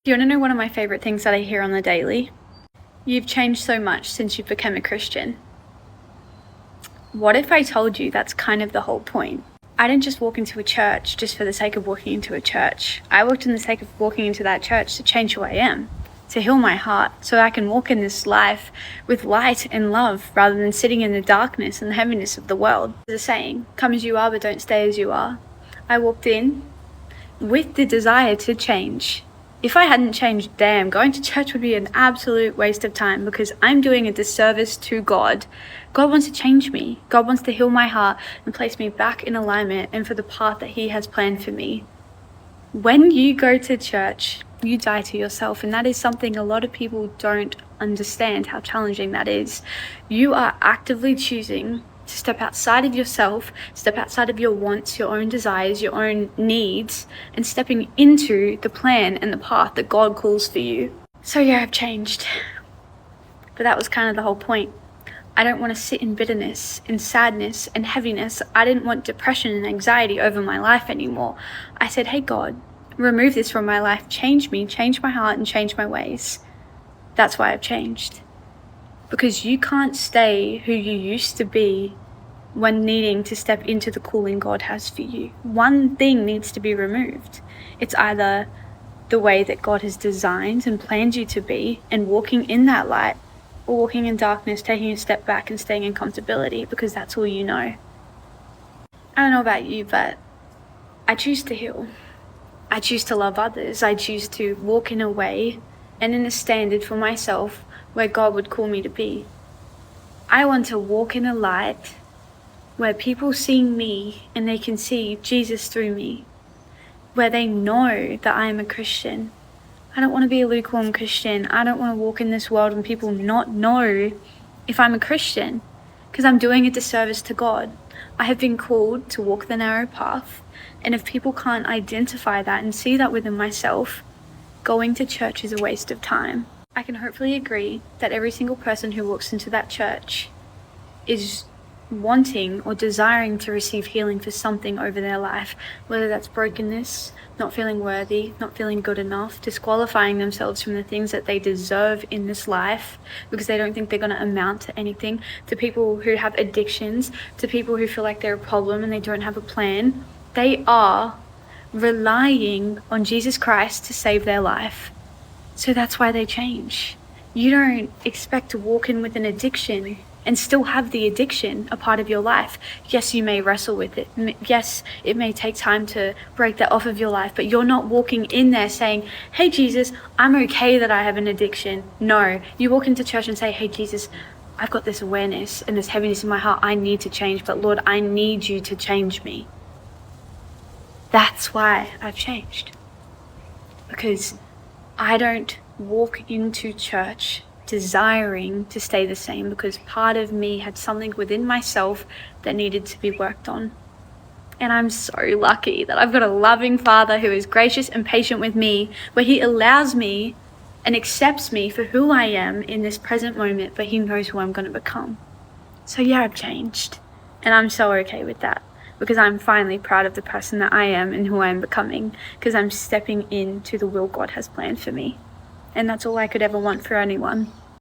Do you want to know one of my favorite things that I hear on the daily? You've changed so much since you've become a Christian. What if I told you that's kind of the whole point? I didn't just walk into a church just for the sake of walking into a church. I walked in the sake of walking into that church to change who I am, to heal my heart, so I can walk in this life with light and love rather than sitting in the darkness and the heaviness of the world. There's a saying, come as you are, but don't stay as you are. I walked in with the desire to change. If I hadn't changed, damn, going to church would be an absolute waste of time because I'm doing a disservice to God. God wants to change me. God wants to heal my heart and place me back in alignment and for the path that He has planned for me. When you go to church, you die to yourself, and that is something a lot of people don't understand how challenging that is. You are actively choosing to step outside of yourself, step outside of your wants, your own desires, your own needs, and stepping into the plan and the path that God calls for you. So yeah, I've changed. But that was kind of the whole point. I don't want to sit in bitterness, in sadness, and heaviness. I didn't want depression and anxiety over my life anymore. I said, hey God, remove this from my life, change me, change my heart, and change my ways. That's why I've changed. Because you can't stay who you used to be when needing to step into the calling God has for you. One thing needs to be removed. It's either the way that God has designed and planned you to be and walking in that light, or walking in darkness, taking a step back and staying in comfortability because that's all you know. I don't know about you, but I choose to heal. I choose to love others. I choose to walk in a way and in a standard for myself where God would call me to be. I want to walk in a light where people see me and they can see Jesus through me, where they know that I am a Christian. I don't want to be a lukewarm Christian. I don't want to walk in this world and people not know if I'm a Christian, because I'm doing a disservice to God. I have been called to walk the narrow path, and if people can't identify that and see that within myself, going to church is a waste of time. I can hopefully agree that every single person who walks into that church is wanting or desiring to receive healing for something over their life, whether that's brokenness, not feeling worthy, not feeling good enough, disqualifying themselves from the things that they deserve in this life because they don't think they're going to amount to anything, to people who have addictions, to people who feel like they're a problem and they don't have a plan. They are relying on Jesus Christ to save their life. So that's why they change. You don't expect to walk in with an addiction and still have the addiction a part of your life. Yes, you may wrestle with it. Yes, it may take time to break that off of your life, but you're not walking in there saying, hey Jesus, I'm okay that I have an addiction. No, you walk into church and say, hey Jesus, I've got this awareness and this heaviness in my heart. I need to change, but Lord, I need you to change me. That's why I've changed. Because I don't walk into church desiring to stay the same, because part of me had something within myself that needed to be worked on. And I'm so lucky that I've got a loving Father who is gracious and patient with me, where He allows me and accepts me for who I am in this present moment, but He knows who I'm going to become. So yeah, I've changed. And I'm so okay with that, because I'm finally proud of the person that I am and who I am becoming, because I'm stepping into the will God has planned for me. And that's all I could ever want for anyone.